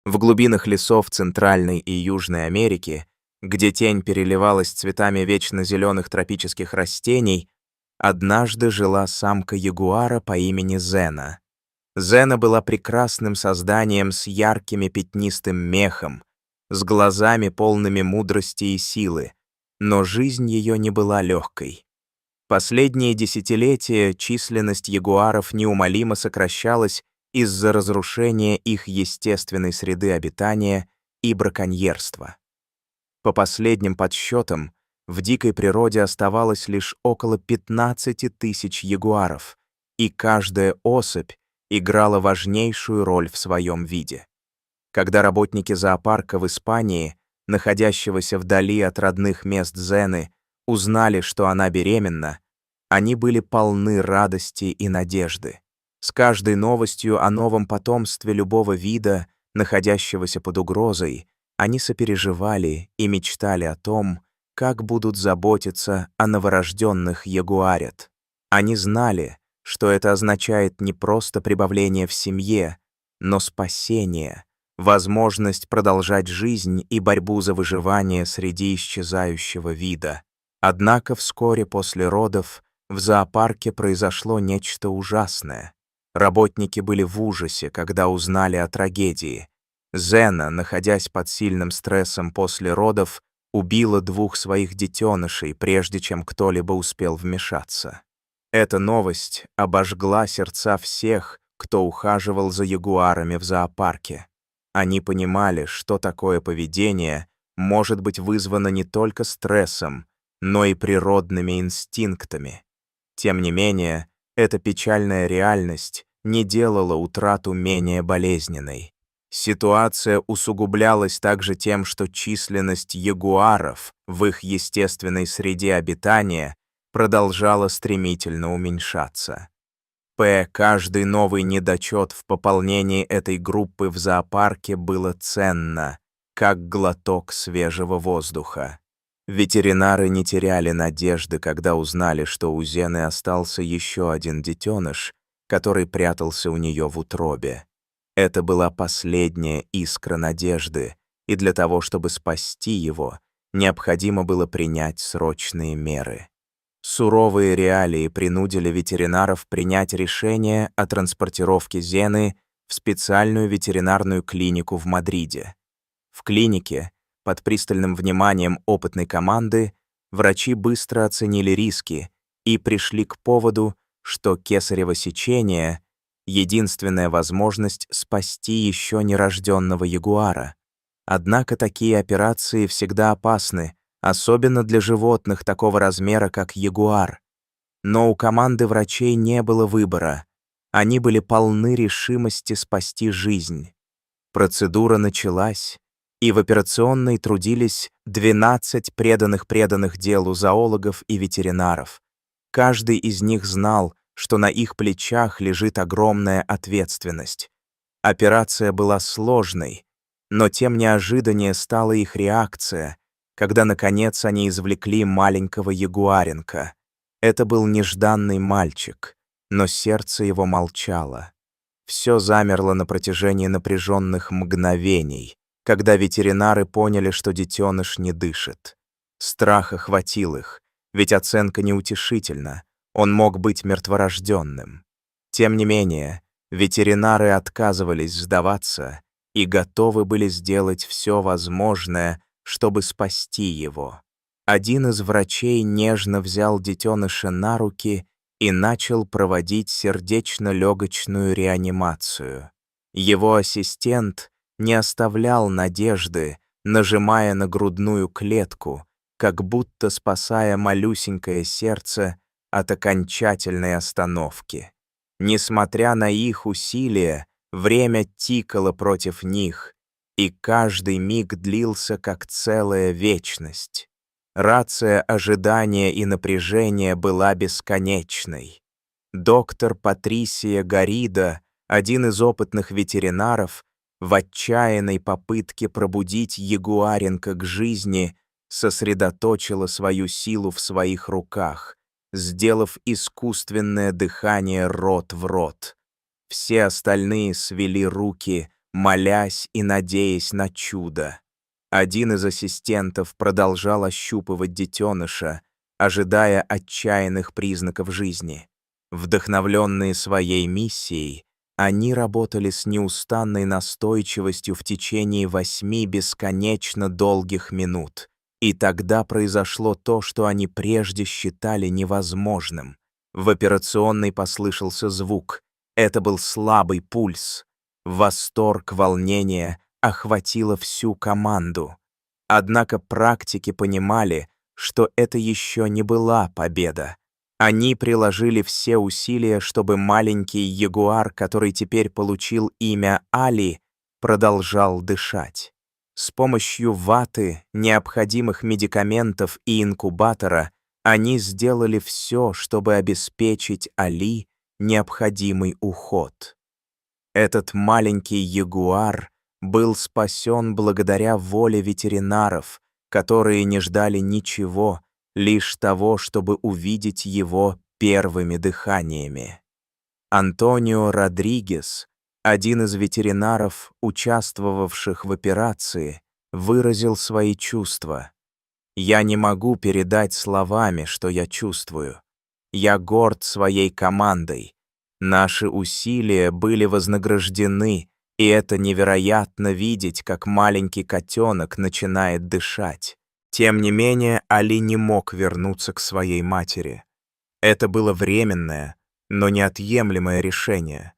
В глубинах лесов Центральной и Южной Америки, где тень переливалась цветами вечно зеленых тропических растений, однажды жила самка ягуара по имени Зена. Зена была прекрасным созданием с яркими пятнистым мехом, с глазами полными мудрости и силы, но жизнь ее не была легкой. Последние десятилетия численность ягуаров неумолимо сокращалась из-за разрушения их естественной среды обитания и браконьерства. По последним подсчетам, в дикой природе оставалось лишь около 15 тысяч ягуаров, и каждая особь играла важнейшую роль в своем виде. Когда работники зоопарка в Испании, находящегося вдали от родных мест Зены, узнали, что она беременна, они были полны радости и надежды. С каждой новостью о новом потомстве любого вида, находящегося под угрозой, они сопереживали и мечтали о том, как будут заботиться о новорожденных ягуарят. Они знали, что это означает не просто прибавление в семье, но спасение, возможность продолжать жизнь и борьбу за выживание среди исчезающего вида. Однако вскоре после родов в зоопарке произошло нечто ужасное. Работники были в ужасе, когда узнали о трагедии. Зена, находясь под сильным стрессом после родов, убила 2 своих детенышей, прежде чем кто-либо успел вмешаться. Эта новость обожгла сердца всех, кто ухаживал за ягуарами в зоопарке. Они понимали, что такое поведение может быть вызвано не только стрессом, но и природными инстинктами. Тем не менее, эта печальная реальность не делала утрату менее болезненной. Ситуация усугублялась также тем, что численность ягуаров в их естественной среде обитания продолжала стремительно уменьшаться. Каждый новый недочет в пополнении этой группы в зоопарке было ценно, как глоток свежего воздуха. Ветеринары не теряли надежды, когда узнали, что у Зены остался еще один детеныш, который прятался у нее в утробе. Это была последняя искра надежды, и для того, чтобы спасти его, необходимо было принять срочные меры. Суровые реалии принудили ветеринаров принять решение о транспортировке Зены в специальную ветеринарную клинику в Мадриде. В клинике, под пристальным вниманием опытной команды, врачи быстро оценили риски и пришли к поводу, что кесарево сечение — единственная возможность спасти еще нерожденного ягуара. Однако такие операции всегда опасны, особенно для животных такого размера, как ягуар. Но у команды врачей не было выбора. Они были полны решимости спасти жизнь. Процедура началась, и в операционной трудились 12 преданных делу зоологов и ветеринаров. Каждый из них знал, что на их плечах лежит огромная ответственность. Операция была сложной, но тем неожиданнее стала их реакция, когда, наконец, они извлекли маленького ягуаренка. Это был нежданный мальчик, но сердце его молчало. Все замерло на протяжении напряженных мгновений, когда ветеринары поняли, что детеныш не дышит. Страх охватил их, ведь оценка неутешительна, он мог быть мертворожденным. Тем не менее, ветеринары отказывались сдаваться и готовы были сделать все возможное, чтобы спасти его. Один из врачей нежно взял детеныша на руки и начал проводить сердечно-легочную реанимацию. Его ассистент не оставлял надежды, нажимая на грудную клетку, как будто спасая малюсенькое сердце от окончательной остановки. Несмотря на их усилия, время тикало против них, и каждый миг длился как целая вечность. Рация ожидания и напряжения была бесконечной. Доктор Патрисия Гаррида, один из опытных ветеринаров, в отчаянной попытке пробудить ягуаренка к жизни, сосредоточила свою силу в своих руках, сделав искусственное дыхание рот в рот. Все остальные свели руки, молясь и надеясь на чудо. Один из ассистентов продолжал ощупывать детеныша, ожидая отчаянных признаков жизни. Вдохновленные своей миссией, они работали с неустанной настойчивостью в течение 8 бесконечно долгих минут. И тогда произошло то, что они прежде считали невозможным. В операционной послышался звук. Это был слабый пульс. Восторг, волнение охватило всю команду. Однако практики понимали, что это еще не была победа. Они приложили все усилия, чтобы маленький ягуар, который теперь получил имя Али, продолжал дышать. С помощью ваты, необходимых медикаментов и инкубатора они сделали все, чтобы обеспечить Али необходимый уход. Этот маленький ягуар был спасен благодаря воле ветеринаров, которые не ждали ничего, лишь того, чтобы увидеть его первыми дыханиями. Антонио Родригес, один из ветеринаров, участвовавших в операции, выразил свои чувства. «Я не могу передать словами, что я чувствую. Я горд своей командой. Наши усилия были вознаграждены, и это невероятно видеть, как маленький котенок начинает дышать». Тем не менее, Али не мог вернуться к своей матери. Это было временное, но неотъемлемое решение.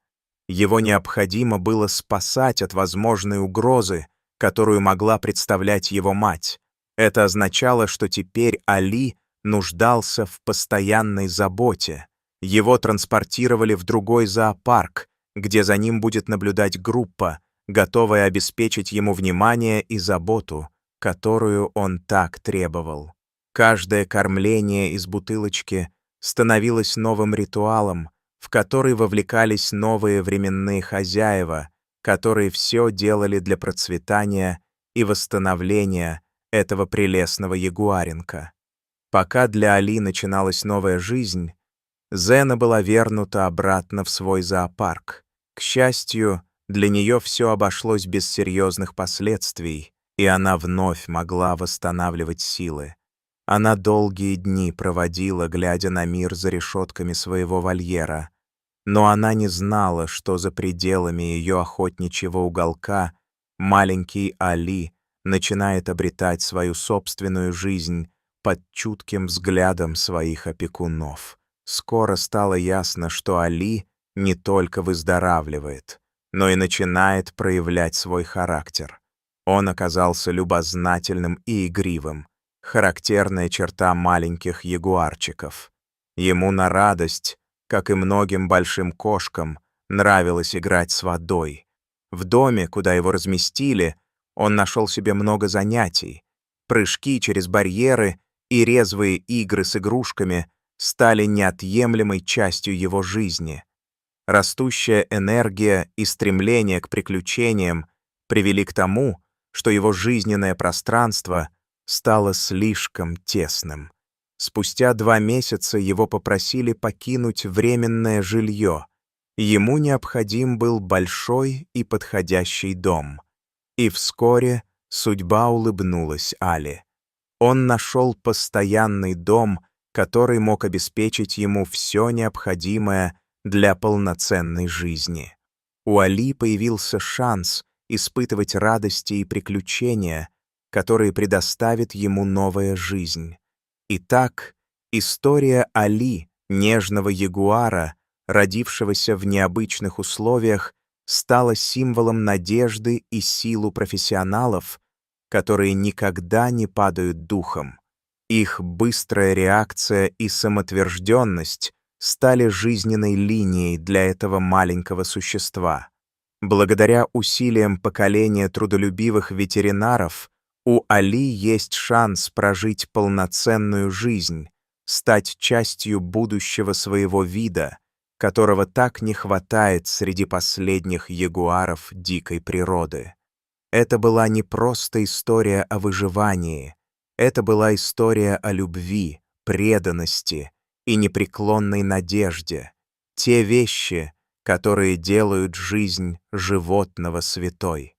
Его необходимо было спасать от возможной угрозы, которую могла представлять его мать. Это означало, что теперь Али нуждался в постоянной заботе. Его транспортировали в другой зоопарк, где за ним будет наблюдать группа, готовая обеспечить ему внимание и заботу, которую он так требовал. Каждое кормление из бутылочки становилось новым ритуалом, в который вовлекались новые временные хозяева, которые все делали для процветания и восстановления этого прелестного ягуаренка. Пока для Али начиналась новая жизнь, Зена была вернута обратно в свой зоопарк. К счастью, для нее все обошлось без серьезных последствий, и она вновь могла восстанавливать силы. Она долгие дни проводила, глядя на мир за решетками своего вольера. Но она не знала, что за пределами ее охотничьего уголка маленький Али начинает обретать свою собственную жизнь под чутким взглядом своих опекунов. Скоро стало ясно, что Али не только выздоравливает, но и начинает проявлять свой характер. Он оказался любознательным и игривым, характерная черта маленьких ягуарчиков. Ему на радость, как и многим большим кошкам, нравилось играть с водой. В доме, куда его разместили, он нашел себе много занятий. Прыжки через барьеры и резвые игры с игрушками стали неотъемлемой частью его жизни. Растущая энергия и стремление к приключениям привели к тому, что его жизненное пространство стало слишком тесным. Спустя 2 месяца его попросили покинуть временное жилье. Ему необходим был большой и подходящий дом. И вскоре судьба улыбнулась Али. Он нашел постоянный дом, который мог обеспечить ему все необходимое для полноценной жизни. У Али появился шанс испытывать радости и приключения, которые предоставит ему новая жизнь. Итак, история Али, нежного ягуара, родившегося в необычных условиях, стала символом надежды и силы профессионалов, которые никогда не падают духом. Их быстрая реакция и самоотвержденность стали жизненной линией для этого маленького существа. Благодаря усилиям поколения трудолюбивых ветеринаров у Али есть шанс прожить полноценную жизнь, стать частью будущего своего вида, которого так не хватает среди последних ягуаров дикой природы. Это была не просто история о выживании, это была история о любви, преданности и непреклонной надежде. Те вещи, которые делают жизнь животного святой.